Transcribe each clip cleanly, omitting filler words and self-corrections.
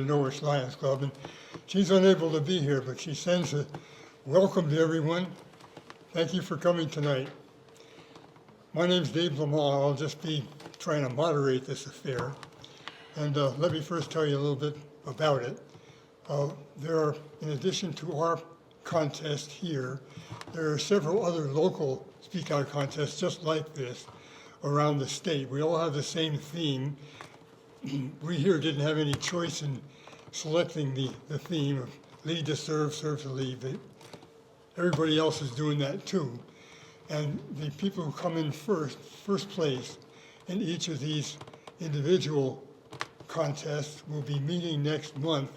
the Norwich Lions Club, and she's unable to be here, but she sends a welcome to everyone. Thank you for coming tonight. My name's Gabe Lemal. I'll just be trying to moderate this affair. And let me first tell you a little bit about it. There are, in addition to our contest here, there are several other local Speak Out contests just like this around the state. We all have the same theme. We here didn't have any choice in selecting the theme of lead to serve, serve to lead. Everybody else is doing that too. And the people who come in first place in each of these individual contests will be meeting next month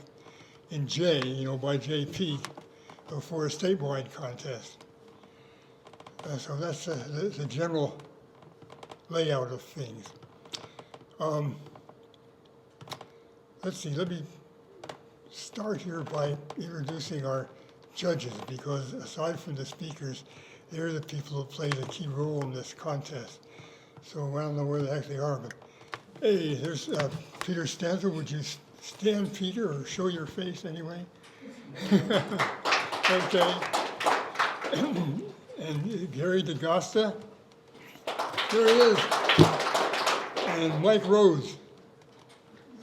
in by JP, for a statewide contest. So that's the general layout of things. Let's see, let me start here by introducing our judges, because aside from the speakers, they're the people who play the key role in this contest. So I don't know where the heck they are, but hey, there's Peter Stanza. Would you stand, Peter, or show your face anyway? Okay. And Gary DeGosta, there he is. And Mike Rose.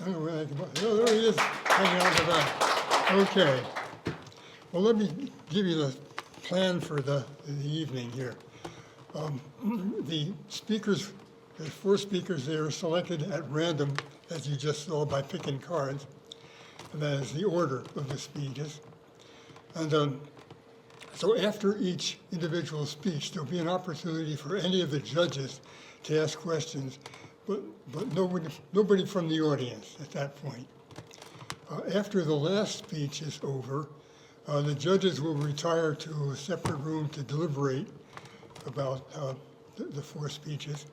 I don't know where oh, there he is, hanging out the back. Okay. Well, let me give you the plan for the evening here. The speakers, there's 4 speakers there selected at random, as you just saw, by picking cards. And that is the order of the speeches. And so after each individual speech, there'll be an opportunity for any of the judges to ask questions, but nobody from the audience at that point. After the last speech is over, the judges will retire to a separate room to deliberate about the 4 speeches.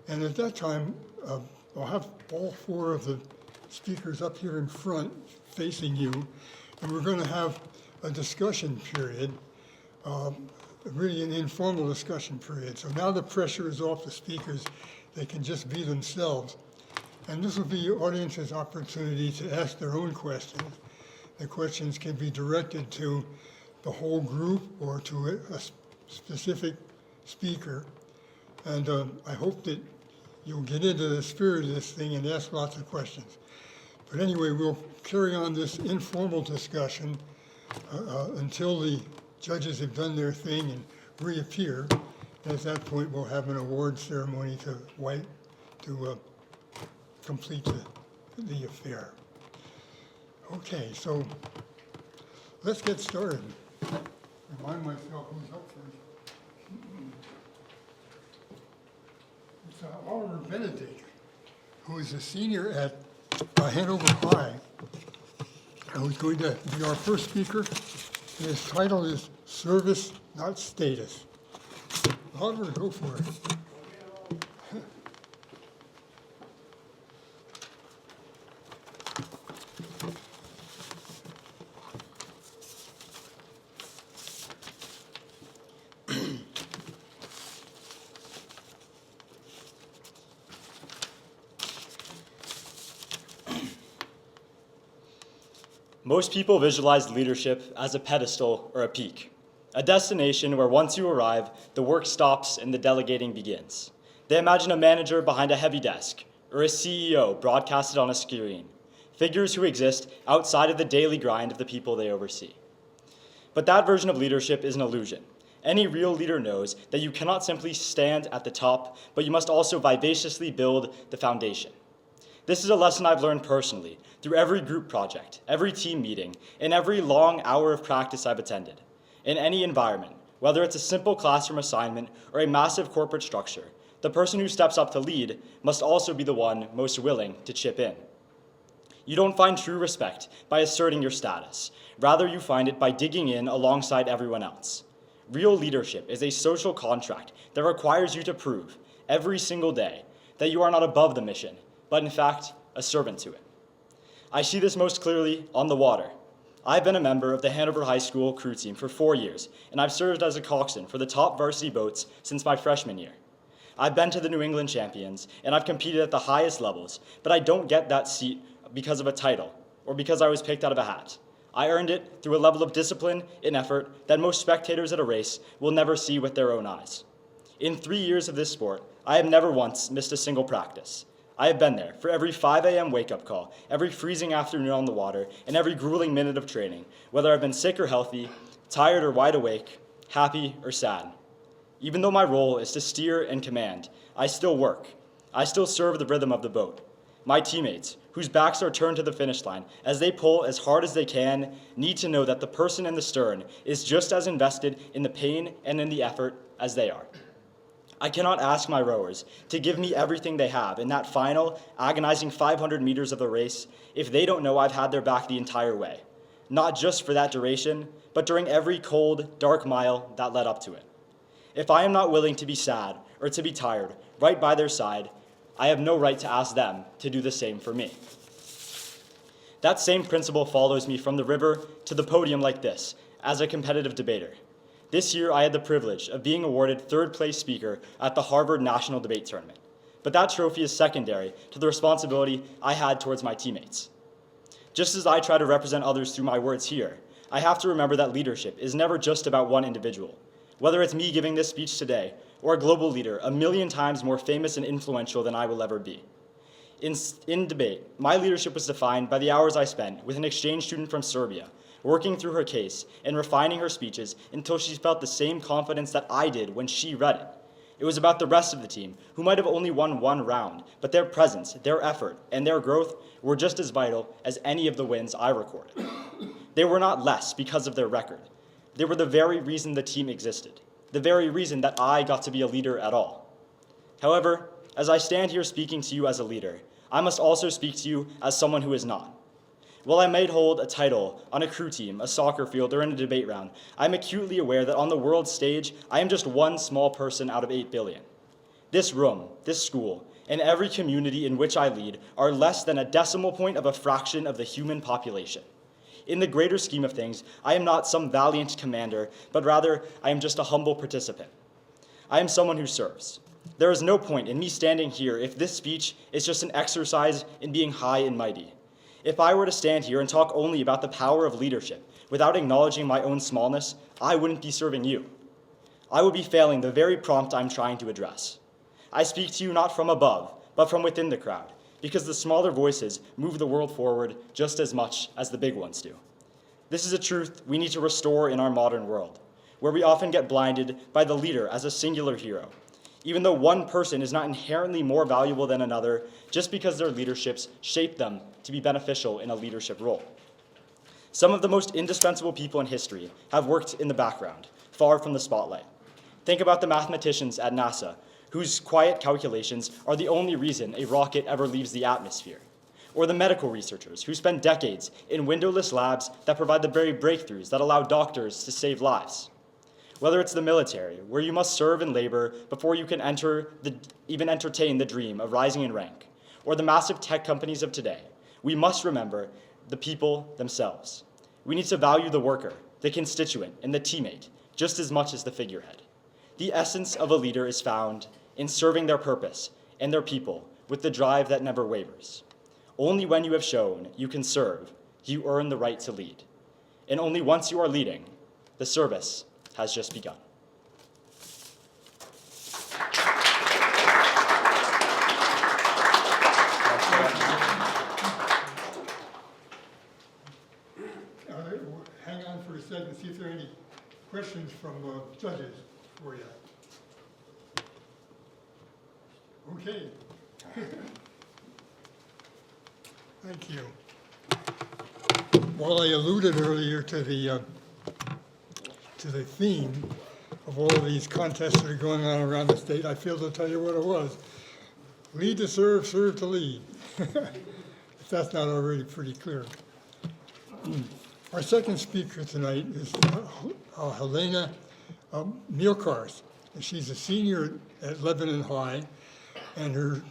And at that time, I'll have all 4 of the speakers up here in front facing you, and we're going to have a discussion period, really an informal discussion period. So now the pressure is off the speakers. They can just be themselves. And this will be your audience's opportunity to ask their own questions. The questions can be directed to the whole group or to a specific speaker. And I hope that you'll get into the spirit of this thing and ask lots of questions. But anyway, we'll carry on this informal discussion until the judges have done their thing and reappear. And at that point, we'll have an award ceremony to complete the affair. Okay, so let's get started. Remind myself who's up first. It's Oliver Benedict, who is a senior at Hanover High, who's going to be our first speaker. And his title is Service, Not Status. Oliver, go for it. Most people visualize leadership as a pedestal or a peak, a destination where once you arrive, the work stops and the delegating begins. They imagine a manager behind a heavy desk or a CEO broadcasted on a screen, figures who exist outside of the daily grind of the people they oversee. But that version of leadership is an illusion. Any real leader knows that you cannot simply stand at the top, but you must also vivaciously build the foundation. This is a lesson I've learned personally through every group project, every team meeting, and every long hour of practice I've attended. In any environment, whether it's a simple classroom assignment or a massive corporate structure, the person who steps up to lead must also be the one most willing to chip in. You don't find true respect by asserting your status. Rather, you find it by digging in alongside everyone else. Real leadership is a social contract that requires you to prove every single day that you are not above the mission, but in fact, a servant to it. I see this most clearly on the water. I've been a member of the Hanover High School crew team for 4 years, and I've served as a coxswain for the top varsity boats since my freshman year. I've been to the New England champions, and I've competed at the highest levels, but I don't get that seat because of a title. or because I was picked out of a hat. I earned it through a level of discipline and effort that most spectators at a race will never see with their own eyes. In 3 years of this sport, I have never once missed a single practice. I have been there for every 5 a.m. wake-up call, every freezing afternoon on the water, and every grueling minute of training, whether I've been sick or healthy, tired or wide awake, happy or sad. Even though my role is to steer and command, I still work. I still serve the rhythm of the boat. My teammates, whose backs are turned to the finish line, as they pull as hard as they can, need to know that the person in the stern is just as invested in the pain and in the effort as they are. I cannot ask my rowers to give me everything they have in that final, agonizing 500 meters of the race if they don't know I've had their back the entire way, not just for that duration, but during every cold, dark mile that led up to it. If I am not willing to be sad or to be tired right by their side, I have no right to ask them to do the same for me. That same principle follows me from the river to the podium like this, as a competitive debater. This year, I had the privilege of being awarded third-place speaker at the Harvard National Debate Tournament. But that trophy is secondary to the responsibility I had towards my teammates. Just as I try to represent others through my words here, I have to remember that leadership is never just about one individual. Whether it's me giving this speech today, or a global leader 1,000,000 times more famous and influential than I will ever be. In debate, my leadership was defined by the hours I spent with an exchange student from Serbia, working through her case and refining her speeches until she felt the same confidence that I did when she read it. It was about the rest of the team, who might have only won one round, but their presence, their effort, and their growth were just as vital as any of the wins I recorded. They were not less because of their record. They were the very reason the team existed, the very reason that I got to be a leader at all. However, as I stand here speaking to you as a leader, I must also speak to you as someone who is not. While I might hold a title on a crew team, a soccer field, or in a debate round, I am acutely aware that on the world stage, I am just one small person out of 8 billion. This room, this school, and every community in which I lead are less than a decimal point of a fraction of the human population. In the greater scheme of things, I am not some valiant commander, but rather I am just a humble participant. I am someone who serves. There is no point in me standing here if this speech is just an exercise in being high and mighty. If I were to stand here and talk only about the power of leadership without acknowledging my own smallness, I wouldn't be serving you. I would be failing the very prompt I'm trying to address. I speak to you not from above, but from within the crowd, because the smaller voices move the world forward just as much as the big ones do. This is a truth we need to restore in our modern world, where we often get blinded by the leader as a singular hero, even though one person is not inherently more valuable than another just because their leaderships shape them to be beneficial in a leadership role. Some of the most indispensable people in history have worked in the background, far from the spotlight. Think about the mathematicians at NASA, whose quiet calculations are the only reason a rocket ever leaves the atmosphere. Or the medical researchers who spend decades in windowless labs that provide the very breakthroughs that allow doctors to save lives. Whether it's the military, where you must serve and labor before you can even entertain the dream of rising in rank, or the massive tech companies of today, we must remember the people themselves. We need to value the worker, the constituent, and the teammate just as much as the figurehead. The essence of a leader is found in serving their purpose and their people with the drive that never wavers. Only when you have shown you can serve, you earn the right to lead. And only once you are leading, the service has just begun. Hang on for a second, see if there are any questions from judges for you. Okay. Thank you. While I alluded earlier to the theme of all of these contests that are going on around the state, I feel to tell you what it was. Lead to serve, serve to lead. If that's not already pretty clear. Our second speaker tonight is Helena Mielcarz. She's a senior at Lebanon High, and her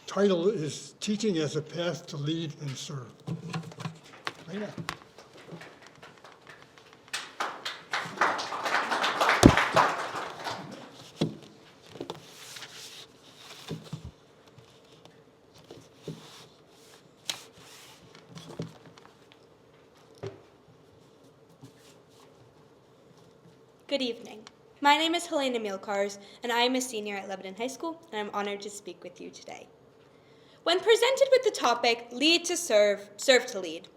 title is Teaching as a Path to Lead and Serve. Helena. Good evening. My name is Helena Mielcarz, and I am a senior at Lebanon High School, and I'm honored to speak with you today. When presented with the topic, Lead to Serve, Serve to Lead,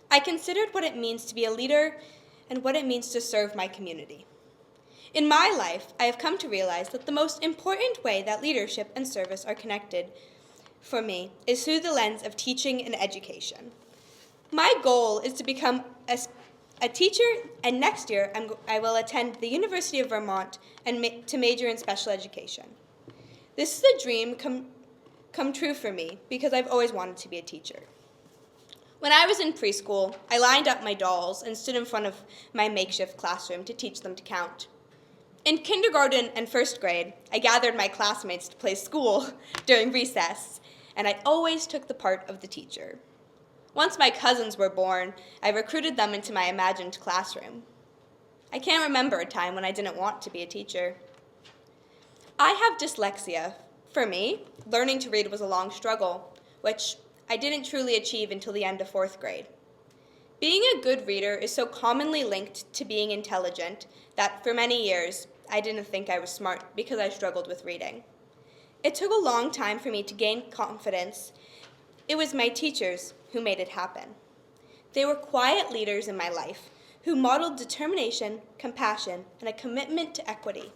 I considered what it means to be a leader and what it means to serve my community. In my life, I have come to realize that the most important way that leadership and service are connected for me is through the lens of teaching and education. My goal is to become a teacher, and next year I will attend the University of Vermont and to major in special education. This is a dream come true for me because I've always wanted to be a teacher. When I was in preschool, I lined up my dolls and stood in front of my makeshift classroom to teach them to count. In kindergarten and first grade, I gathered my classmates to play school during recess, and I always took the part of the teacher. Once my cousins were born, I recruited them into my imagined classroom. I can't remember a time when I didn't want to be a teacher. I have dyslexia. For me, learning to read was a long struggle, which I didn't truly achieve until the end of 4th grade. Being a good reader is so commonly linked to being intelligent that for many years, I didn't think I was smart because I struggled with reading. It took a long time for me to gain confidence. It was my teachers who made it happen. They were quiet leaders in my life who modeled determination, compassion, and a commitment to equity.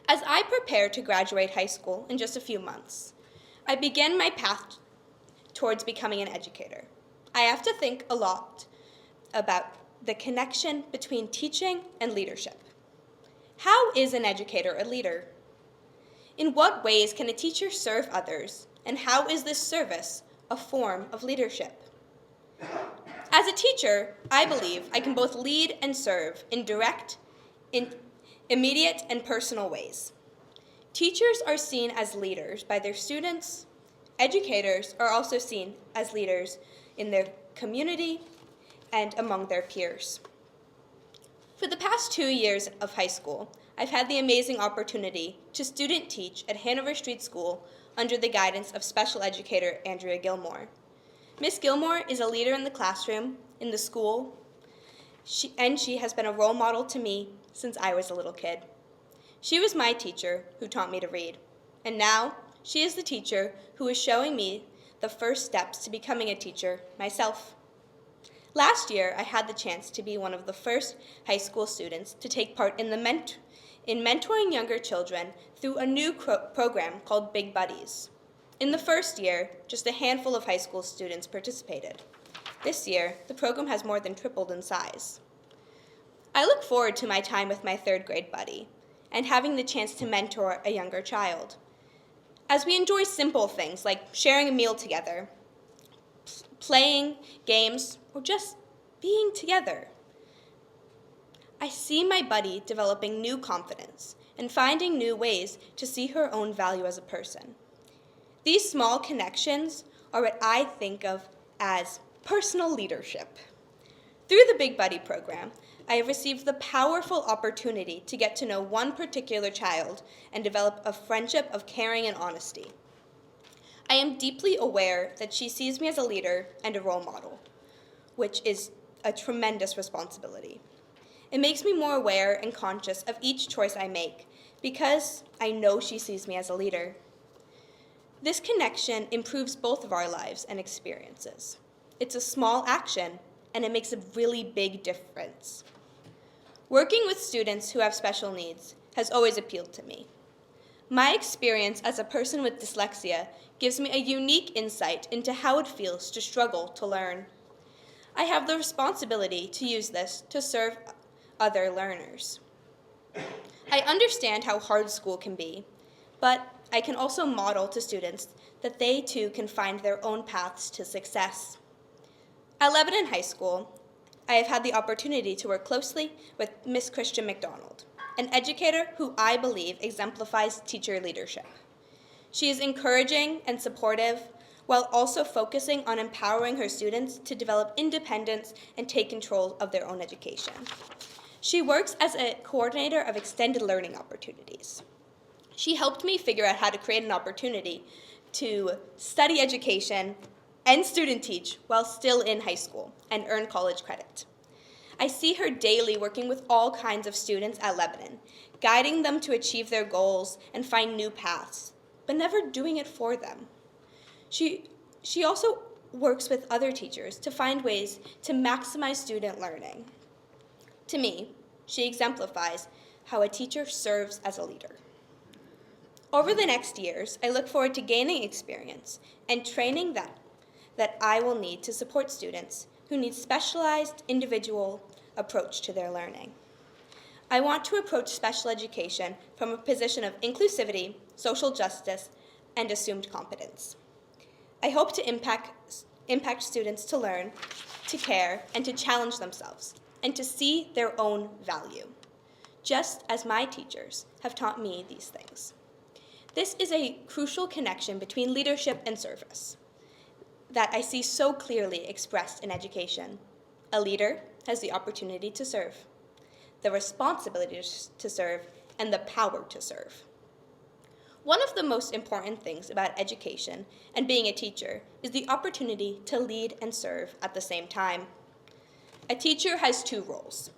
As I prepare to graduate high school in just a few months, I begin my path towards becoming an educator. I have to think a lot about the connection between teaching and leadership. How is an educator a leader? In what ways can a teacher serve others, and how is this service a form of leadership? As a teacher, I believe I can both lead and serve in direct, immediate, and personal ways. Teachers are seen as leaders by their students. Educators are also seen as leaders in their community and among their peers. For the past 2 years of high school, I've had the amazing opportunity to student teach at Hanover Street School under the guidance of special educator Andrea Gilmore. Miss Gilmore is a leader in the classroom, in the school, and she has been a role model to me since I was a little kid. She was my teacher who taught me to read, and now she is the teacher who is showing me the first steps to becoming a teacher myself. Last year, I had the chance to be one of the first high school students to take part in mentoring younger children through a new program called Big Buddies. In the first year, just a handful of high school students participated. This year, the program has more than tripled in size. I look forward to my time with my 3rd grade buddy and having the chance to mentor a younger child. As we enjoy simple things like sharing a meal together, playing games, or just being together, I see my buddy developing new confidence and finding new ways to see her own value as a person. These small connections are what I think of as personal leadership. Through the Big Buddy program, I have received the powerful opportunity to get to know one particular child and develop a friendship of caring and honesty. I am deeply aware that she sees me as a leader and a role model, which is a tremendous responsibility. It makes me more aware and conscious of each choice I make because I know she sees me as a leader. This connection improves both of our lives and experiences. It's a small action, and it makes a really big difference. Working with students who have special needs has always appealed to me. My experience as a person with dyslexia gives me a unique insight into how it feels to struggle to learn. I have the responsibility to use this to serve other learners. I understand how hard school can be, but I can also model to students that they too can find their own paths to success. At Lebanon High School, I have had the opportunity to work closely with Miss Christian McDonald, an educator who I believe exemplifies teacher leadership. She is encouraging and supportive while also focusing on empowering her students to develop independence and take control of their own education. She works as a coordinator of extended learning opportunities. She helped me figure out how to create an opportunity to study education and student teach while still in high school and earn college credit. I see her daily working with all kinds of students at Lebanon, guiding them to achieve their goals and find new paths, but never doing it for them. She also works with other teachers to find ways to maximize student learning. To me, she exemplifies how a teacher serves as a leader. Over the next years, I look forward to gaining experience and training that I will need to support students who need specialized, individual approach to their learning. I want to approach special education from a position of inclusivity, social justice, and assumed competence. I hope to impact students to learn, to care, and to challenge themselves, and to see their own value, just as my teachers have taught me these things. This is a crucial connection between leadership and service that I see so clearly expressed in education. A leader has the opportunity to serve, the responsibility to serve, and the power to serve. One of the most important things about education and being a teacher is the opportunity to lead and serve at the same time. A teacher has two roles.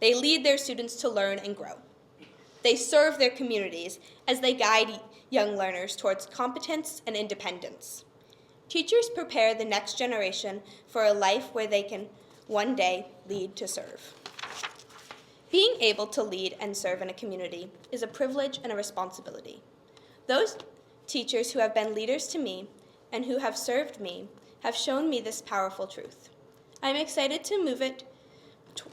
They lead their students to learn and grow. They serve their communities as they guide young learners towards competence and independence. Teachers prepare the next generation for a life where they can one day lead to serve. Being able to lead and serve in a community is a privilege and a responsibility. Those teachers who have been leaders to me and who have served me have shown me this powerful truth. I'm excited to move it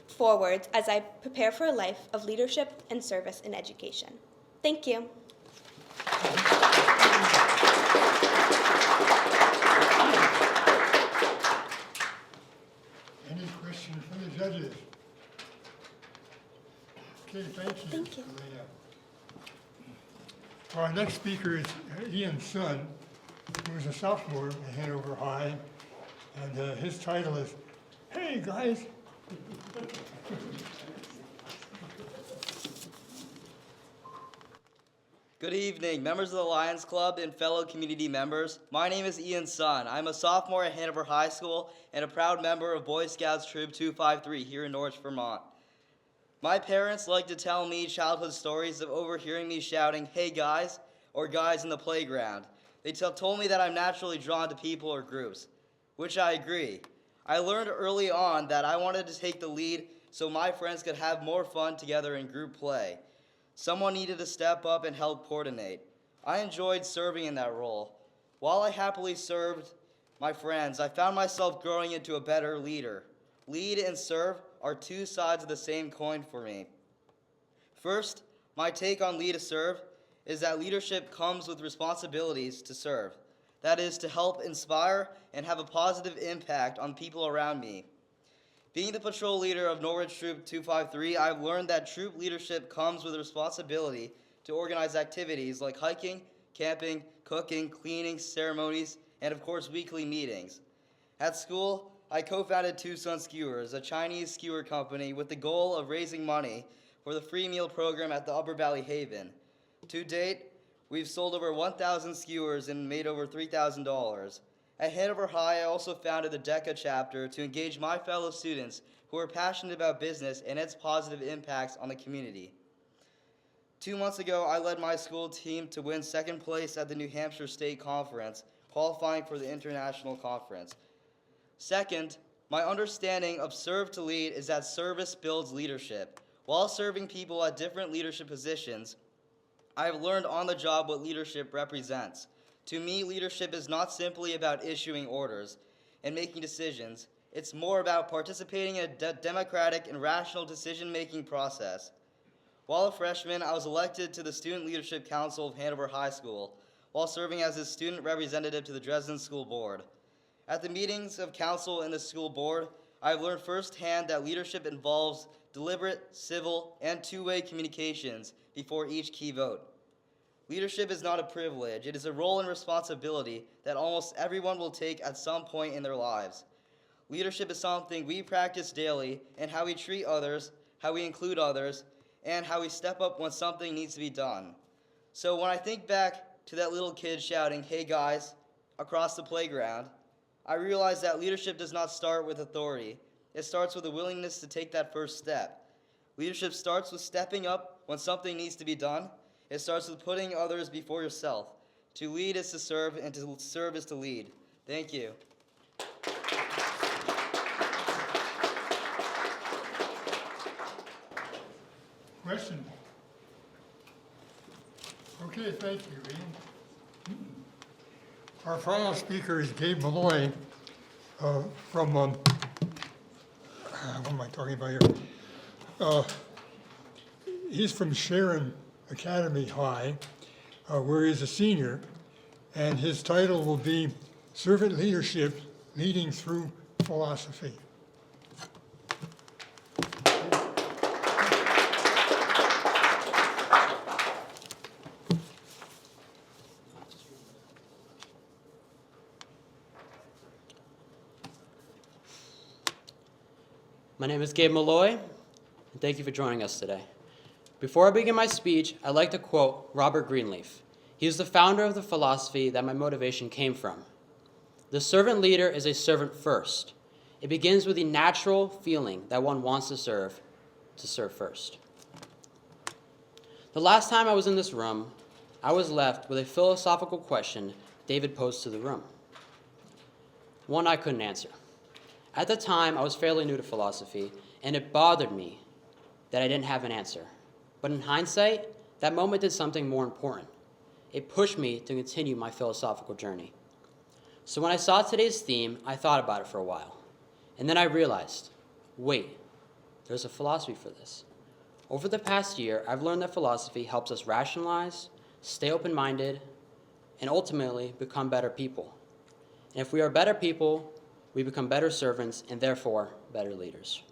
forward as I prepare for a life of leadership and service in education. Thank you. Any questions from the judges? Okay, thank you. Thank you. Helena. Our next speaker is Ian's son, who is a sophomore at Hanover High, and his title is, "Hey guys." Good evening, members of the Lions Club and fellow community members. My name is Ian Sun. I'm a sophomore at Hanover High School and a proud member of Boy Scouts Troop 253 here in Norwich, Vermont. My parents like to tell me childhood stories of overhearing me shouting, "Hey guys," or guys in the playground. They told me that I'm naturally drawn to people or groups, which I agree. I learned early on that I wanted to take the lead so my friends could have more fun together in group play. Someone needed to step up and help coordinate. I enjoyed serving in that role. While I happily served my friends, I found myself growing into a better leader. Lead and serve are two sides of the same coin for me. First, my take on lead to serve is that leadership comes with responsibilities to serve. That is, to help inspire and have a positive impact on people around me. Being the patrol leader of Norwich Troop 253, I've learned that troop leadership comes with a responsibility to organize activities like hiking, camping, cooking, cleaning, ceremonies, and of course weekly meetings. At school, I co-founded Tucson Skewers, a Chinese skewer company with the goal of raising money for the free meal program at the Upper Valley Haven. To date, we've sold over 1,000 skewers and made over $3,000. At Hanover High, I also founded the DECA chapter to engage my fellow students who are passionate about business and its positive impacts on the community. 2 months ago, I led my school team to win second place at the New Hampshire State Conference, qualifying for the International Conference. Second, my understanding of serve to lead is that service builds leadership. While serving people at different leadership positions, I have learned on the job what leadership represents. To me, leadership is not simply about issuing orders and making decisions. It's more about participating in a democratic and rational decision-making process. While a freshman, I was elected to the Student Leadership Council of Hanover High School, while serving as a student representative to the Dresden School Board. At the meetings of council and the school board, I've learned firsthand that leadership involves deliberate, civil, and two-way communications before each key vote. Leadership is not a privilege. It is a role and responsibility that almost everyone will take at some point in their lives. Leadership is something we practice daily in how we treat others, how we include others, and how we step up when something needs to be done. So when I think back to that little kid shouting, "Hey guys," across the playground, I realize that leadership does not start with authority. It starts with a willingness to take that first step. Leadership starts with stepping up when something needs to be done. It starts with putting others before yourself. To lead is to serve, and to serve is to lead. Thank you. Question? Okay, thank you, Ian. Our final speaker is Gabe Malloy from, what am I talking about here? He's from Sharon Academy High, where he's a senior, and his title will be Servant Leadership, Leading Through Philosophy. My name is Gabe Malloy, and thank you for joining us today. Before I begin my speech, I'd like to quote Robert Greenleaf. He is the founder of the philosophy that my motivation came from. The servant leader is a servant first. It begins with the natural feeling that one wants to serve first. The last time I was in this room, I was left with a philosophical question David posed to the room. One I couldn't answer. At the time, I was fairly new to philosophy, and it bothered me that I didn't have an answer. But in hindsight, that moment did something more important. It pushed me to continue my philosophical journey. So when I saw today's theme, I thought about it for a while. And then I realized, wait, there's a philosophy for this. Over the past year, I've learned that philosophy helps us rationalize, stay open-minded, and ultimately become better people. And if we are better people, we become better servants and therefore better leaders.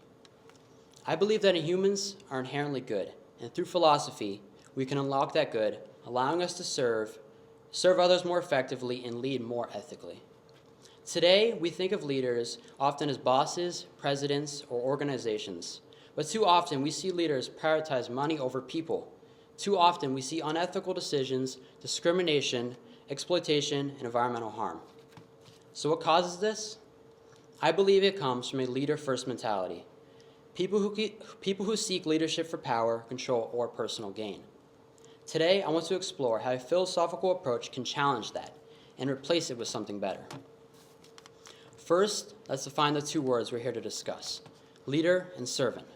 I believe that humans are inherently good, and through philosophy, we can unlock that good, allowing us to serve others more effectively, and lead more ethically. Today, we think of leaders often as bosses, presidents, or organizations, but too often we see leaders prioritize money over people. Too often we see unethical decisions, discrimination, exploitation, and environmental harm. So what causes this? I believe it comes from a leader-first mentality. People who seek leadership for power, control, or personal gain. Today, I want to explore how a philosophical approach can challenge that and replace it with something better. First, let's define the two words we're here to discuss, leader and servant.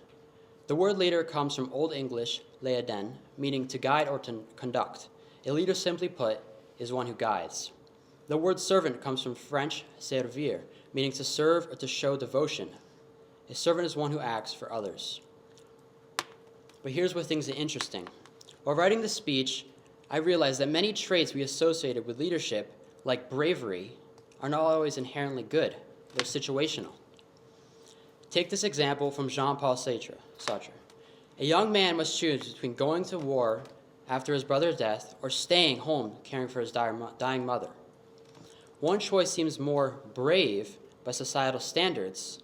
The word leader comes from Old English, leaden, meaning to guide or to conduct. A leader, simply put, is one who guides. The word servant comes from French servir, meaning to serve or to show devotion. A servant is one who acts for others. But here's where things are interesting. While writing this speech, I realized that many traits we associated with leadership, like bravery, are not always inherently good. They're situational. Take this example from Jean-Paul Sartre. A young man must choose between going to war after his brother's death or staying home caring for his dying mother. One choice seems more brave by societal standards,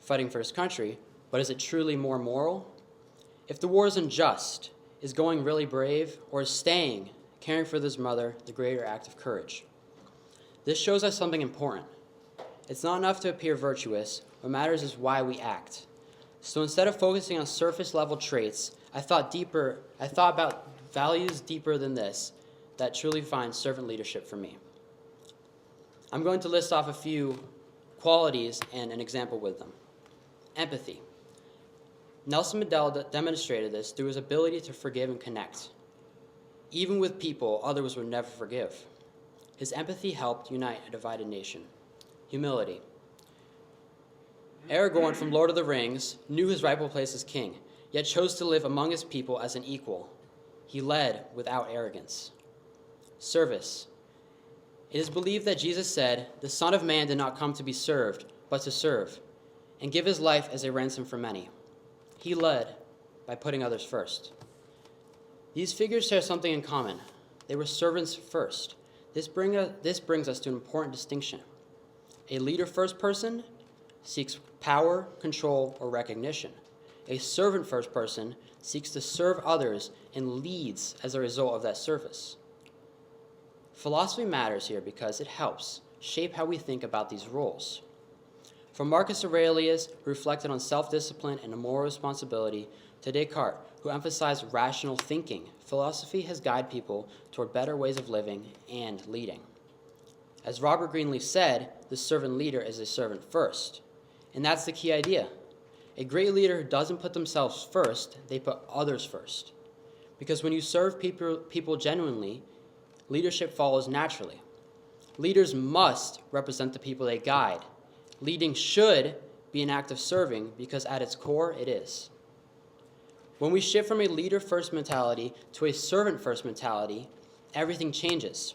fighting for his country, but is it truly more moral? If the war is unjust, is going really brave, or is staying, caring for his mother, the greater act of courage? This shows us something important. It's not enough to appear virtuous. What matters is why we act. So instead of focusing on surface-level traits, I thought about values deeper than this that truly define servant leadership for me. I'm going to list off a few qualities and an example with them. Empathy. Nelson Mandela demonstrated this through his ability to forgive and connect. Even with people others would never forgive. His empathy helped unite a divided nation. Humility. Aragorn from Lord of the Rings knew his rightful place as king, yet chose to live among his people as an equal. He led without arrogance. Service. It is believed that Jesus said, "The Son of Man did not come to be served, but to serve, and give his life as a ransom for many." He led by putting others first. These figures share something in common. They were servants first. This brings us to an important distinction. A leader-first person seeks power, control, or recognition. A servant-first person seeks to serve others and leads as a result of that service. Philosophy matters here because it helps shape how we think about these roles. From Marcus Aurelius, who reflected on self-discipline and a moral responsibility, to Descartes, who emphasized rational thinking, philosophy has guided people toward better ways of living and leading. As Robert Greenleaf said, the servant leader is a servant first. And that's the key idea. A great leader doesn't put themselves first, they put others first. Because when you serve people genuinely, leadership follows naturally. Leaders must represent the people they guide. Leading should be an act of serving because at its core it is. When we shift from a leader-first mentality to a servant-first mentality, everything changes.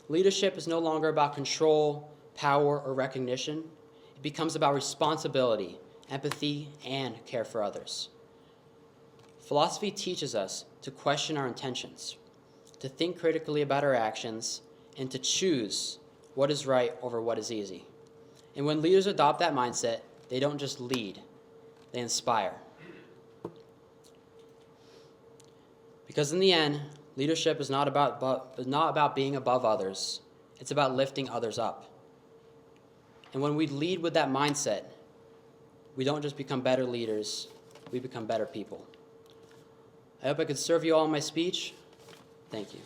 Leadership is no longer about control, power, or recognition. It becomes about responsibility, empathy, and care for others. Philosophy teaches us to question our intentions, to think critically about our actions, and to choose what is right over what is easy. And when leaders adopt that mindset, they don't just lead, they inspire. Because in the end, leadership is not about being above others. It's about lifting others up. And when we lead with that mindset, we don't just become better leaders, we become better people. I hope I could serve you all in my speech. Thank you.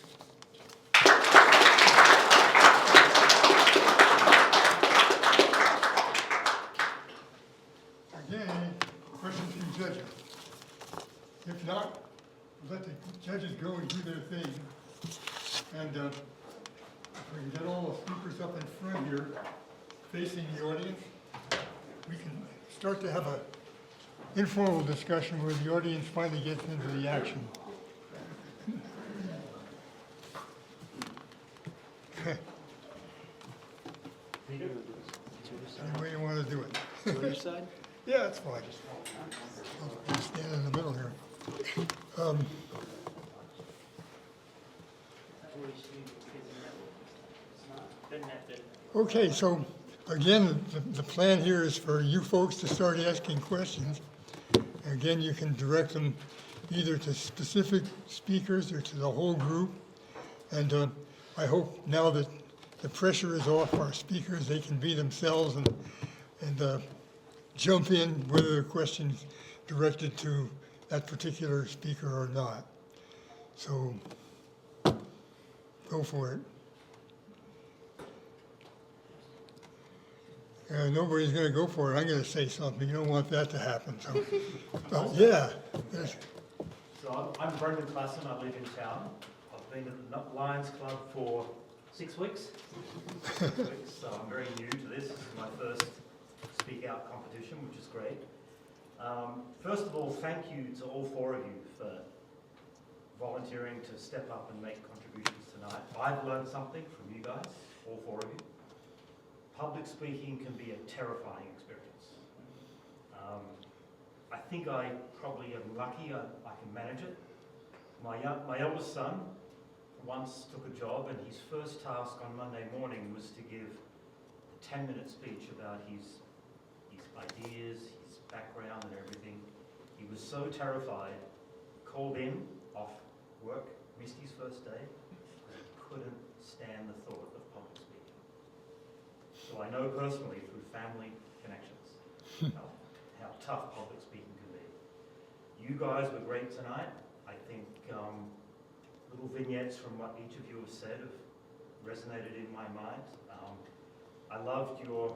Again, any questions from judges? If not, let the judges go and do their thing. And if we can get all the speakers up in front here, facing the audience, we can start to have an informal discussion where the audience finally gets into the action. Any way you want to do it. On your side? Yeah, that's fine. I'll just stand in the middle here. Okay, so again, the plan here is for you folks to start asking questions. Again, you can direct them either to specific speakers or to the whole group. And I hope now that the pressure is off our speakers, they can be themselves and jump in whether the question's directed to that particular speaker or not. So go for it. Nobody's going to go for it. I'm going to say something. You don't want that to happen. So, yeah. Yes. So I'm Brendan Klassen. I live in town. I've been at the Lions Club for 6 weeks. So I'm very new to this. This is my first Speak Out competition, which is great. First of all, thank you to all 4 of you for volunteering to step up and make contributions tonight. I've learned something from you guys, all 4 of you. Public speaking can be a terrifying experience. I think I probably am lucky I can manage it. My eldest son once took a job, and his first task on Monday morning was to give a 10-minute speech about his ideas, his background and everything. He was so terrified, called in off work, missed his first day, because he couldn't stand the thought of public speaking. So I know personally through family connections how tough public speaking can be. You guys were great tonight. I think little vignettes from what each of you have said have resonated in my mind. I loved your,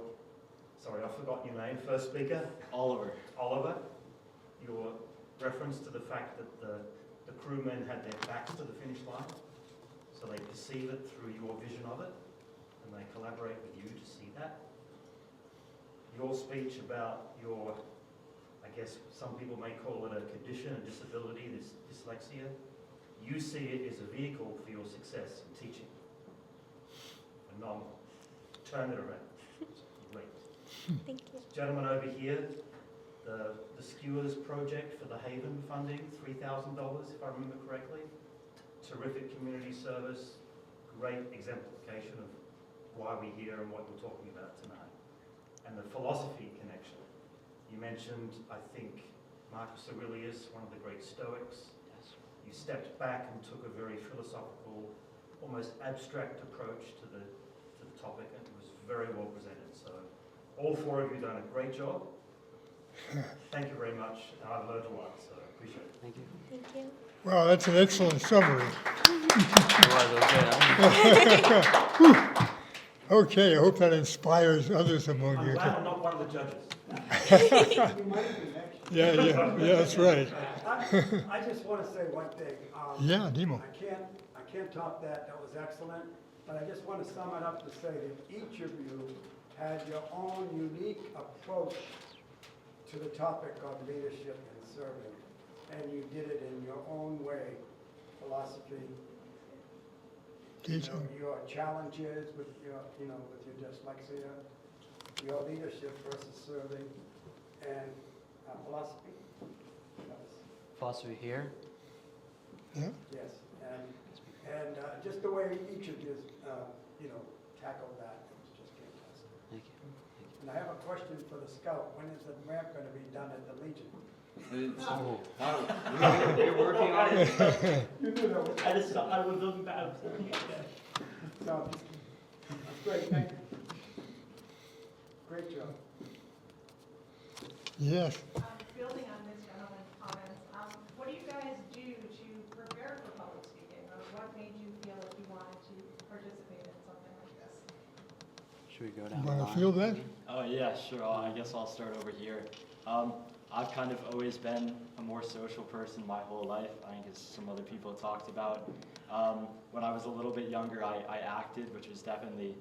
sorry, I've forgotten your name, first speaker. Oliver. Your reference to the fact that the crewmen had their backs to the finish line, so they perceive it through your vision of it, and they collaborate with you to see that. Your speech about your, I guess some people may call it a condition, a disability, this dyslexia. You see it as a vehicle for your success in teaching. Phenomenal. Turn it around. Great. Thank you. Gentleman over here, the skewers project for the Haven funding, $3,000 if I remember correctly. Terrific community service, great exemplification of why we're here and what we're talking about tonight. And the philosophy connection. You mentioned, I think, Marcus Aurelius, one of the great Stoics. Yes. You stepped back and took a very philosophical, almost abstract approach to the topic, and it was very well presented. So all four of you done a great job. Thank you very much. I've learned a lot, so I appreciate it. Thank you. Thank you. Wow, that's an excellent summary. Okay, I hope that inspires others among I'm you. glad I'm not one of the judges. Yeah, that's right. I just want to say one thing. Yeah, Demo. I can't top that. That was excellent. But I just want to sum it up to say that each of you had your own unique approach to the topic of leadership and serving, and you did it in your own way. Philosophy, Teaching. your challenges with your dyslexia, your leadership versus serving, and philosophy. Philosophy here. Yeah. Yes, and just the way each of you, tackled that, it was just fantastic. Thank you. And I have a question for the scout. When is the ramp going to be done at the Legion? You're working on it. You knew that was. I was looking back. No, that's great, thank you. Great job. Yes. Building on this gentleman's comments, what do you guys do to prepare for public speaking? Or what made you feel like you wanted to participate in something like this? Should we go down You the want line? to field that? Oh yeah, sure. I guess I'll start over here. I've kind of always been a more social person my whole life. I think as some other people talked about. When I was a little bit younger, I acted, which was definitely,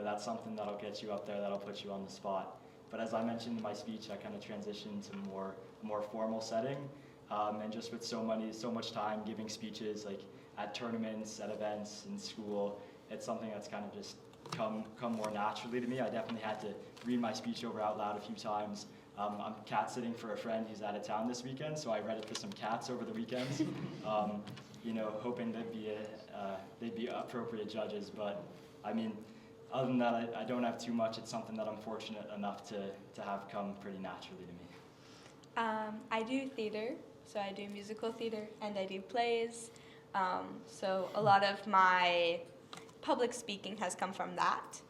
that's something that'll get you up there, that'll put you on the spot. But as I mentioned in my speech, I kind of transitioned to a more formal setting. And just with so much time giving speeches, like at tournaments, at events, in school, it's something that's kind of just come more naturally to me. I definitely had to read my speech over out loud a few times. I'm cat sitting for a friend who's out of town this weekend, so I read it to some cats over the weekends, hoping they'd be appropriate judges. But I mean, other than that, I don't have too much. It's something that I'm fortunate enough to have come pretty naturally to me. I do theater, so I do musical theater and I do plays. So a lot of my public speaking has come from that.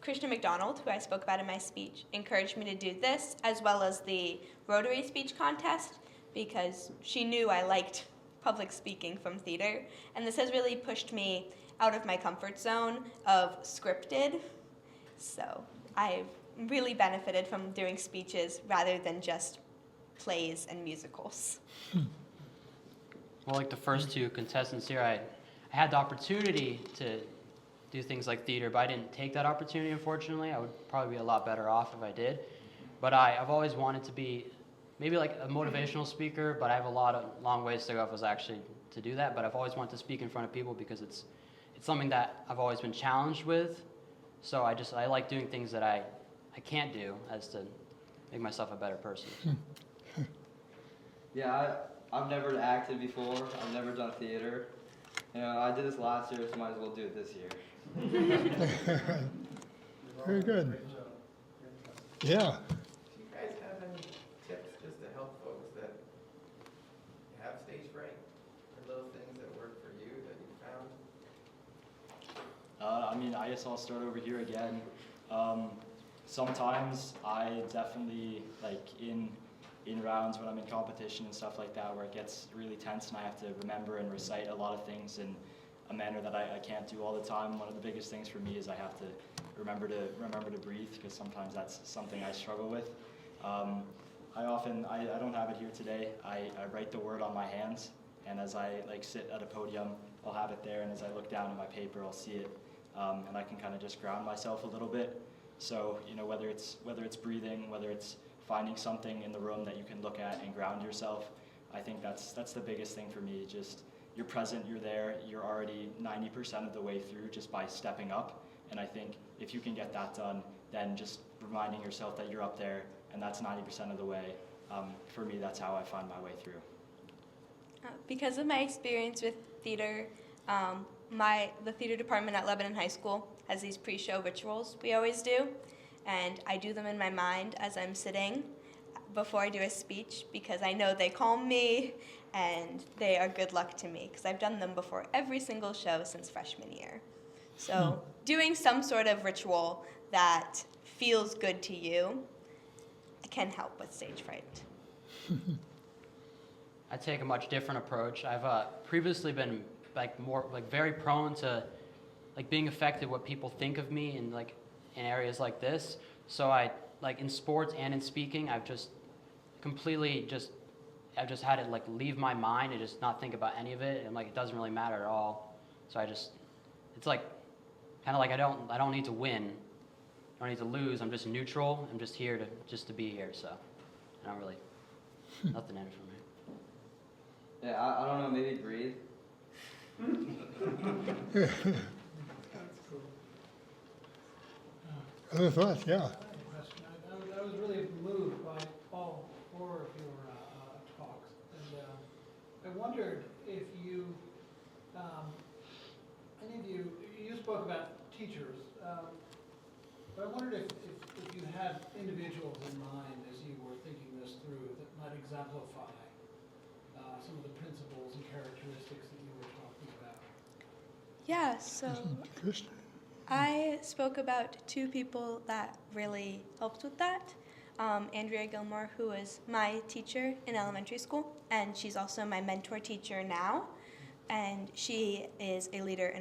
Christian McDonald, who I spoke about in my speech, encouraged me to do this, as well as the Rotary speech contest, because she knew I liked public speaking from theater. And this has really pushed me out of my comfort zone of scripted. So I've really benefited from doing speeches rather than just plays and musicals. Well, like the first two contestants here, I had the opportunity to do things like theater, but I didn't take that opportunity, unfortunately. I would probably be a lot better off if I did. But I've always wanted to be maybe like a motivational speaker, but I have a long ways to go if I was actually to do that. But I've always wanted to speak in front of people because it's something that I've always been challenged with. So I like doing things that I can't do as to make myself a better person. Yeah, I've never acted before. I've never done theater. I did this last year, so might as well do it this year. Very good. Great job. Fantastic. Yeah. Do you guys have any tips just to help folks that have stage fright, or little things that work for you that you found? I guess I'll start over here again. Sometimes I definitely, like in rounds when I'm in competition and stuff like that, where it gets really tense and I have to remember and recite a lot of things in a manner that I can't do all the time. One of the biggest things for me is I have to remember to breathe, because sometimes that's something I struggle with. I don't have it here today. I write the word on my hands, and as I sit at a podium, I'll have it there, and as I look down at my paper, I'll see it, and I can kind of just ground myself a little bit. So whether it's breathing, whether it's finding something in the room that you can look at and ground yourself, I think that's the biggest thing for me. Just you're present, you're there, you're already 90% of the way through just by stepping up. And I think if you can get that done, then just reminding yourself that you're up there and that's 90% of the way. For me, that's how I find my way through. Because of my experience with theater, the theater department at Lebanon High School has these pre-show rituals we always do, and I do them in my mind as I'm sitting before I do a speech, because I know they calm me and they are good luck to me, because I've done them before every single show since freshman year. So doing some sort of ritual that feels good to you can help with stage fright. I take a much different approach. I've previously been very prone to being affected what people think of me in areas like this. So I in sports and in speaking, I've just had to leave my mind and just not think about any of it, and it doesn't really matter at all. So it's I don't need to win, I don't need to lose. I'm just neutral. I'm just here to be here. So I don't really nothing in it for me. Yeah, I don't know, maybe breathe. Other thoughts? Yeah. I was really moved by all four of your talks, and I wondered if you, any of you spoke about teachers, but I wondered if you had individuals in mind as you were thinking this through that might exemplify some of the principles and characteristics that you were talking about. Yeah, so I spoke about two people that really helped with that. Andrea Gilmore, who was my teacher in elementary school, and she's also my mentor teacher now. And she is a leader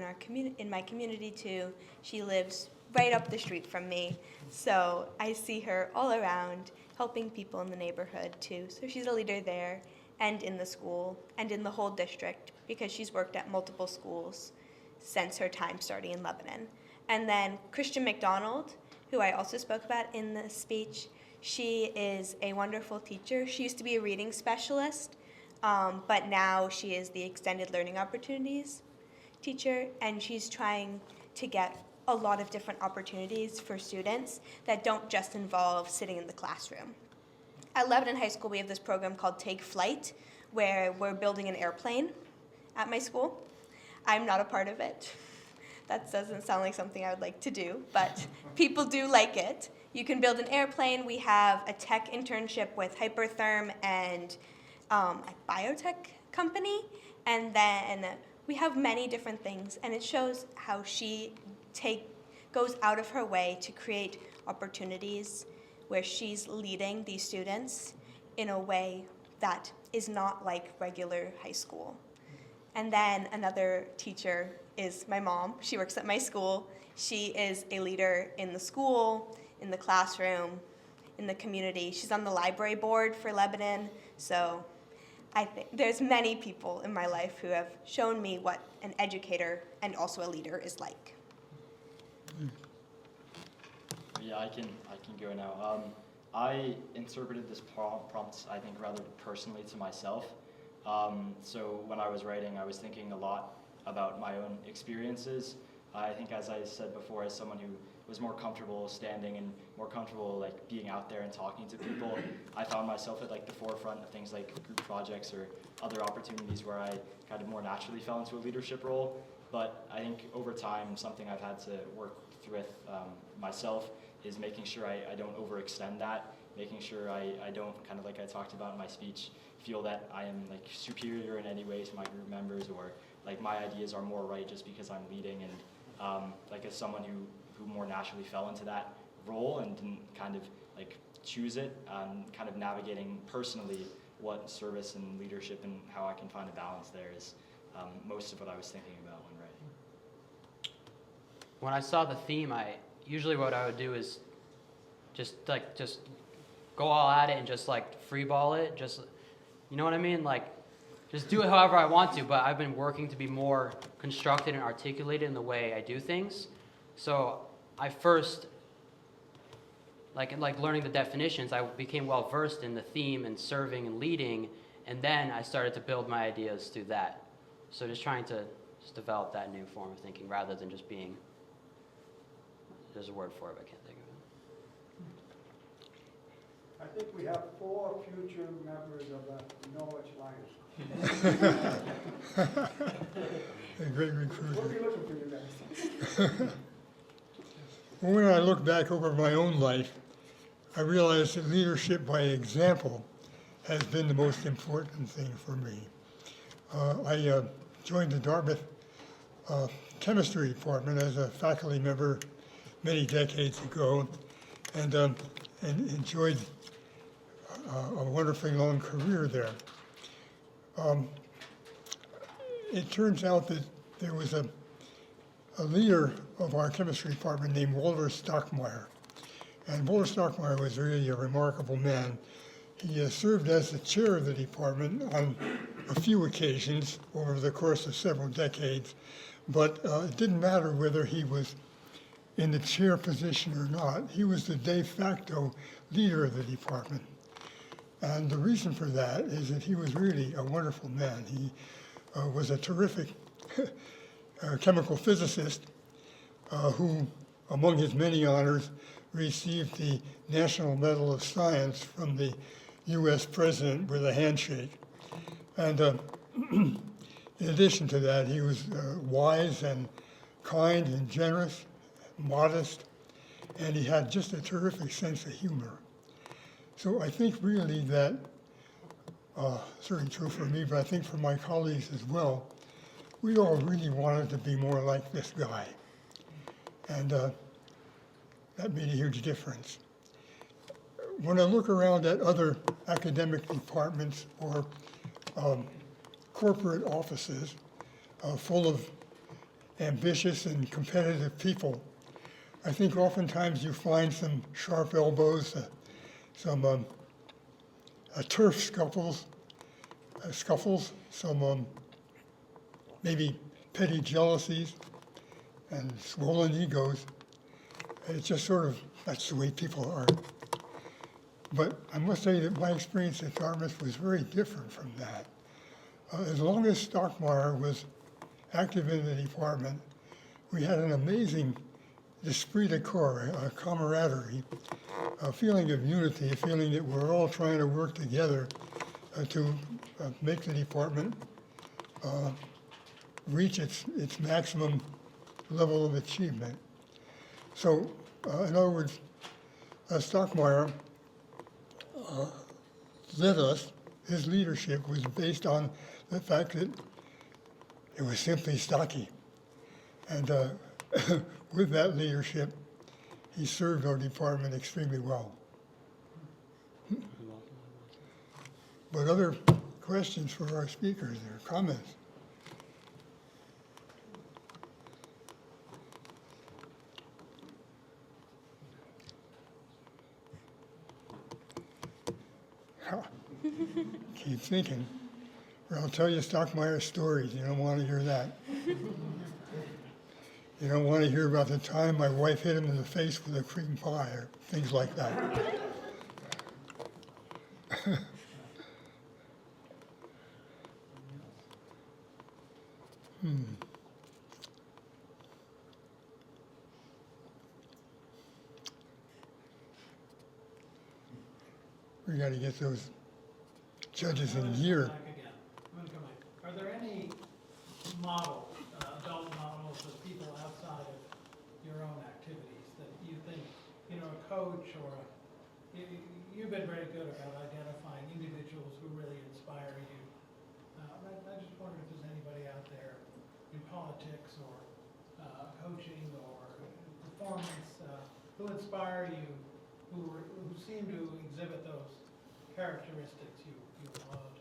in my community too. She lives right up the street from me, so I see her all around helping people in the neighborhood too. So she's a leader there and in the school and in the whole district because she's worked at multiple schools since her time starting in Lebanon. And then Christian McDonald, who I also spoke about in the speech, she is a wonderful teacher. She used to be a reading specialist, but now she is the extended learning opportunities teacher, and she's trying to get a lot of different opportunities for students that don't just involve sitting in the classroom. At Lebanon High School, we have this program called Take Flight, where we're building an airplane at my school. I'm not a part of it. That doesn't sound like something I would like to do, but people do like it. You can build an airplane. We have a tech internship with Hypertherm and a biotech company, and then we have many different things, and it shows how she goes out of her way to create opportunities where she's leading these students in a way that is not like regular high school. And then another teacher is my mom. She works at my school. She is a leader in the school, in the classroom, in the community. She's on the library board for Lebanon. So I think there's many people in my life who have shown me what an educator and also a leader is like. Yeah, I can go now. I interpreted this prompt, I think, rather personally to myself. So when I was writing, I was thinking a lot about my own experiences. I think, as I said before, as someone who was more comfortable standing and more comfortable being out there and talking to people, I found myself at the forefront of things like group projects or other opportunities where I kind of more naturally fell into a leadership role. But I think over time, something I've had to work with myself is making sure I don't overextend that, making sure I don't, kind of like I talked about in my speech, feel that I am superior in any way to my group members, or my ideas are more right just because I'm leading. And as someone who more naturally fell into that role and didn't kind of choose it, kind of navigating personally what service and leadership and how I can find a balance there is most of what I was thinking about when writing. When I saw the theme, usually what I would do is just go all at it and just free ball it. Just, you know what I mean? Just do it however I want to. But I've been working to be more constructed and articulated in the way I do things. So I first, learning the definitions, I became well versed in the theme and serving and leading, and then I started to build my ideas through that. So just trying to develop that new form of thinking rather than just being. There's a word for it, but I can't think of it. I think we have 4 future members of the Norwich Lions. A great recruiter. We'll be looking for you guys. Well, when I look back over my own life, I realize that leadership by example has been the most important thing for me. I joined the Dartmouth chemistry department as a faculty member many decades ago, and enjoyed a wonderfully long career there. It turns out that there was a leader of our chemistry department named Walter Stockmeyer. And Walter Stockmeyer was really a remarkable man. He served as the chair of the department on a few occasions over the course of several decades, but it didn't matter whether he was in the chair position or not. He was the de facto leader of the department. And the reason for that is that he was really a wonderful man. He was a terrific chemical physicist who, among his many honors, received the National Medal of Science from the U.S. President with a handshake. And in addition to that, he was wise and kind and generous, modest, and he had just a terrific sense of humor. So I think really that, certainly true for me, but I think for my colleagues as well, we all really wanted to be more like this guy. And that made a huge difference. When I look around at other academic departments or corporate offices full of ambitious and competitive people, I think oftentimes you find some sharp elbows, some turf scuffles, some maybe petty jealousies and swollen egos. It's just sort of, that's the way people are. But I must say that my experience at Dartmouth was very different from that. As long as Stockmeyer was active in the department, we had an amazing esprit de corps, a camaraderie, a feeling of unity, a feeling that we're all trying to work together to make the department reach its maximum level of achievement. So, in other words, Stockmeyer led us. His leadership was based on the fact that it was simply stocky. And with that leadership, he served our department extremely well. But other questions for our speakers or comments? Keep thinking, or I'll tell you Stockmeyer stories. You don't want to hear that. You don't want to hear about the time my wife hit him in the face with a cream pie or things like that. We got to get those judges in gear. Are there any models, adult models of people outside of your own activities that you think, a coach or you've been very good about identifying individuals who really inspire you. I just wondered if there's anybody out there in politics or coaching or performance who inspire you, who seem to exhibit those characteristics you loved.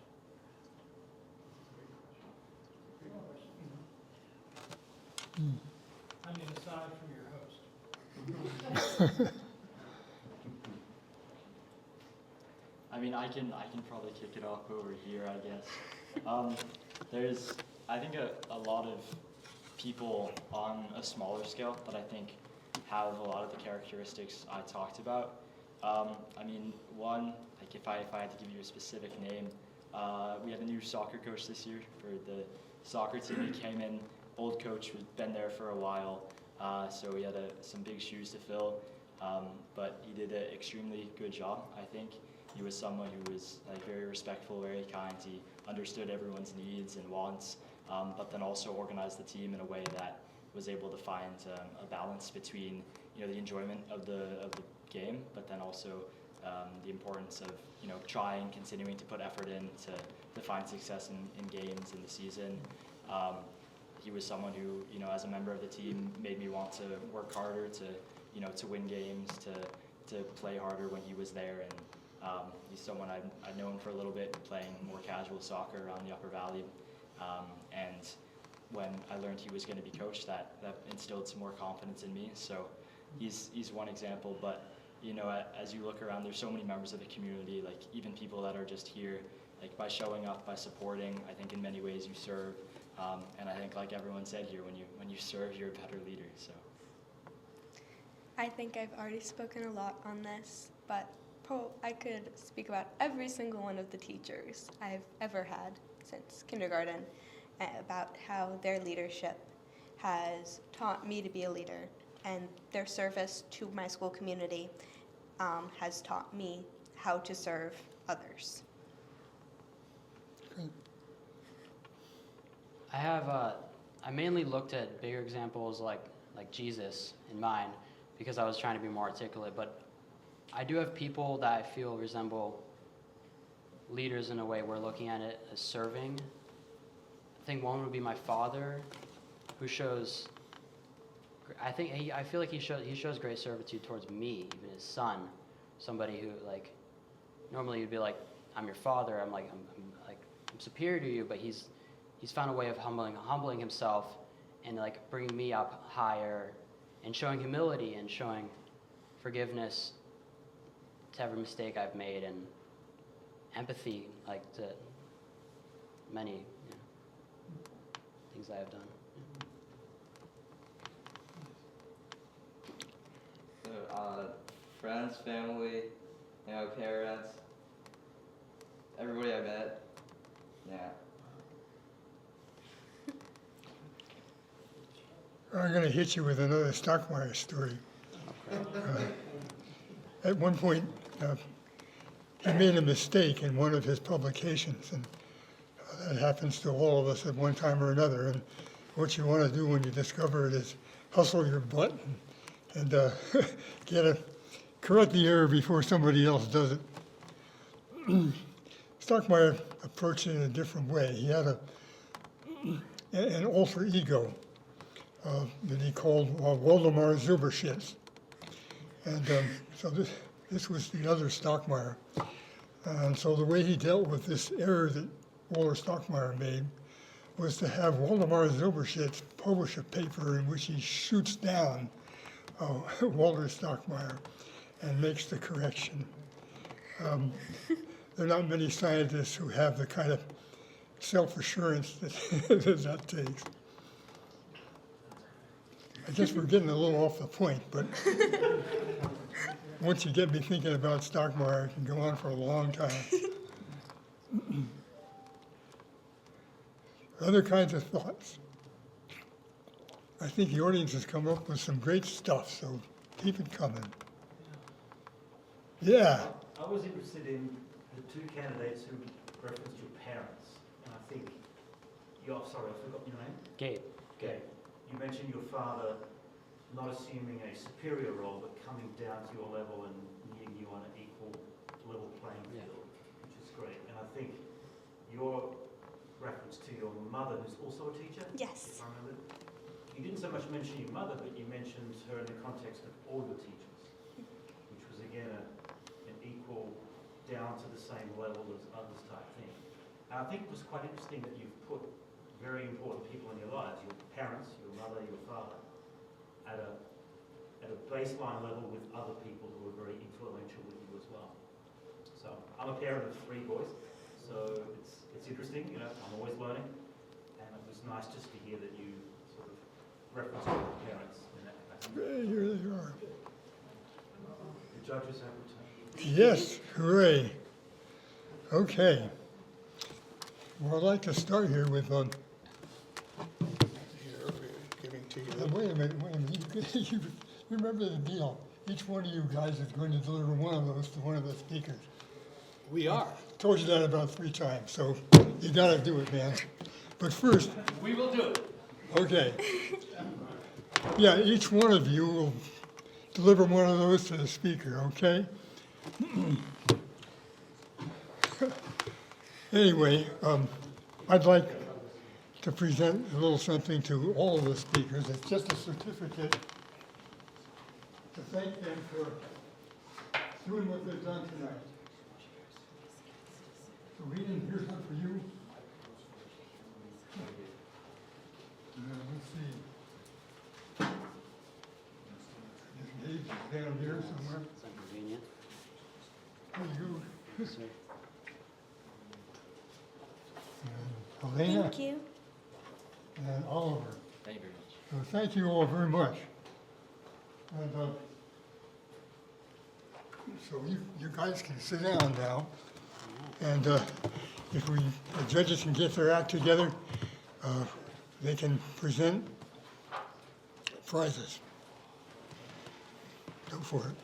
I mean, aside from your host. I mean, I can probably kick it off over here, I guess. There's, I think, a lot of people on a smaller scale that I think have a lot of the characteristics I talked about. I mean, one, like if I had to give you a specific name, we have a new soccer coach this year for the soccer team. He came in, old coach, who's been there for a while, so we had some big shoes to fill, but he did an extremely good job, I think. He was someone who was very respectful, very kind. He understood everyone's needs and wants, but then also organized the team in a way that was able to find a balance between the enjoyment of the game, but then also the importance of trying, continuing to put effort in to find success in games in the season. He was someone who, as a member of the team, made me want to work harder, to to win games, to play harder when he was there. And he's someone I've known for a little bit, playing more casual soccer around the Upper Valley. And when I learned he was going to be coach, that instilled some more confidence in me. So he's one example. But as you look around, there's so many members of the community, like even people that are just here, like by showing up, by supporting. I think in many ways you serve. And I think, like everyone said here, when you serve, you're a better leader. So I think I've already spoken a lot on this, but I could speak about every single one of the teachers I've ever had since kindergarten, about how their leadership has taught me to be a leader, and their service to my school community has taught me how to serve others. I mainly looked at bigger examples like Jesus in mind, because I was trying to be more articulate, but I do have people that I feel resemble leaders in a way. We're looking at it as serving. I think one would be my father, who shows, I feel like he shows great servitude towards me, even his son, somebody who, like, normally you'd be like, I'm your father, I'm superior to you, but he's found a way of humbling himself and like bringing me up higher, and showing humility and showing forgiveness to every mistake I've made, and empathy, like to many things I have done. So, friends, family, parents, everybody I met, yeah. I'm going to hit you with another Stockmeyer story. At one point, he made a mistake in one of his publications, and that happens to all of us at one time or another. And what you want to do when you discover it is hustle your butt and correct the error before somebody else does it. Stockmeyer approached it in a different way. He had an alter ego that he called Waldemar Zuberschitz. And so this was the other Stockmeyer. And so the way he dealt with this error that Walter Stockmeyer made was to have Waldemar Zuberschitz publish a paper in which he shoots down Walter Stockmeyer and makes the correction. There are not many scientists who have the kind of self-assurance that takes. I guess we're getting a little off the point, but once you get me thinking about Stockmeyer, it can go on for a long time. Other kinds of thoughts. I think the audience has come up with some great stuff, so keep it coming. Yeah. I was interested in the two candidates who referenced your parents, and I think sorry, I forgot your name? Gabe. You mentioned your father not assuming a superior role, but coming down to your level and meeting you on an equal level playing field, which is great. And I think your reference to your mother, who's also a teacher? Yes. If I remember. You didn't so much mention your mother, but you mentioned her in the context of all your teachers, which was again an equal, down to the same level as others type thing. And I think it was quite interesting that you've put very important people in your lives, your parents, your mother, your father, at a baseline level with other people who are very influential with you as well. So I'm a parent of 3 boys, so it's interesting, I'm always learning, and it was nice just to hear that you sort of referenced your parents in that capacity. Here they are. The judges have returned. Yes, hooray. Okay. Well, I'd like to start here with Giving to you. wait a minute. You remember the deal. Each one of you guys is going to deliver one of those to one of the speakers. We are. Told you that about 3 times, so you gotta do it, man. But first, We will do it. okay. Yeah, each one of you will deliver one of those to the speaker, okay? Anyway, I'd like to present a little something to all of the speakers. It's just a certificate to thank them for doing what they've done tonight. So Eden, here's one for you. Let's see. This Gabe's down here somewhere. Is that convenient? There you go. Yes, sir. And Helena Thank you. and Oliver. Thank you very much. So thank you all very much. And so you guys can sit down now. And if the judges can get their act together, they can present prizes. Go for it.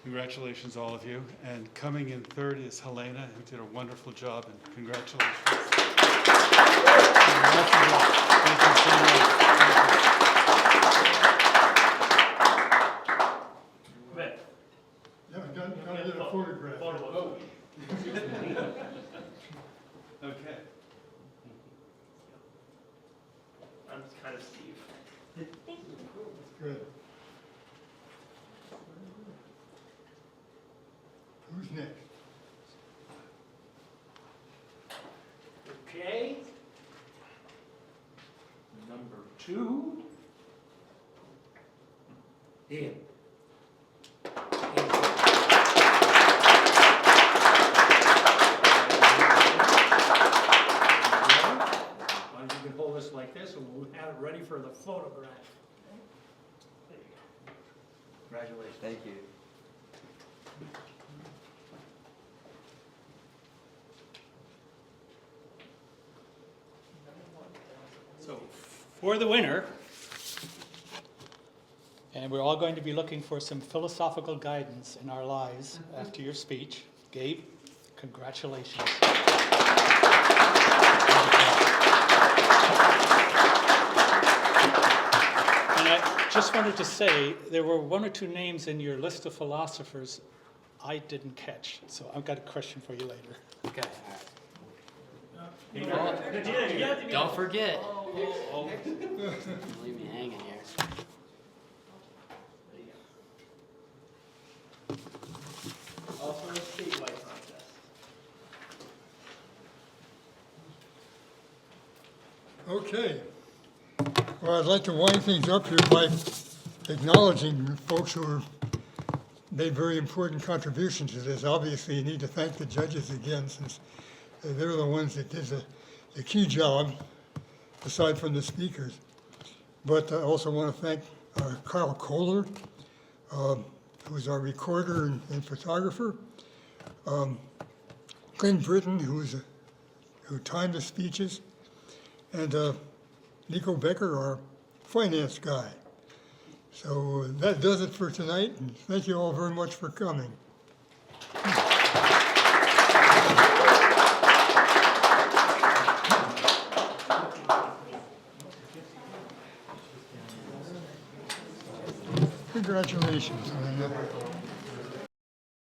Congratulations, all of you. And coming in third is Helena, who did a wonderful job, and congratulations. Thank you so much. Yeah, gotta get a photograph. Okay. I'm kind of Steve. Good. Who's next? Okay. Number 2. Ian. Why don't you can hold this like this and we'll have it ready for the photograph. There you go. Congratulations. Thank you. So, for the winner, and we're all going to be looking for some philosophical guidance in our lives after your speech. Gabe, congratulations. And I just wanted to say, there were 1 or 2 names in your list of philosophers I didn't catch, so I've got a question for you later. Okay, all right. Don't forget. Leave me hanging here. Also a statewide contest. Okay. Well, I'd like to wind things up here by acknowledging the folks who have made very important contributions to this. Obviously, you need to thank the judges again, since they're the ones that did the key job, aside from the speakers. But I also want to thank Kyle Kohler, who's our recorder and photographer, Glenn Britton, who timed the speeches, and Nico Becker, our finance guy. So that does it for tonight, and thank you all very much for coming. Congratulations.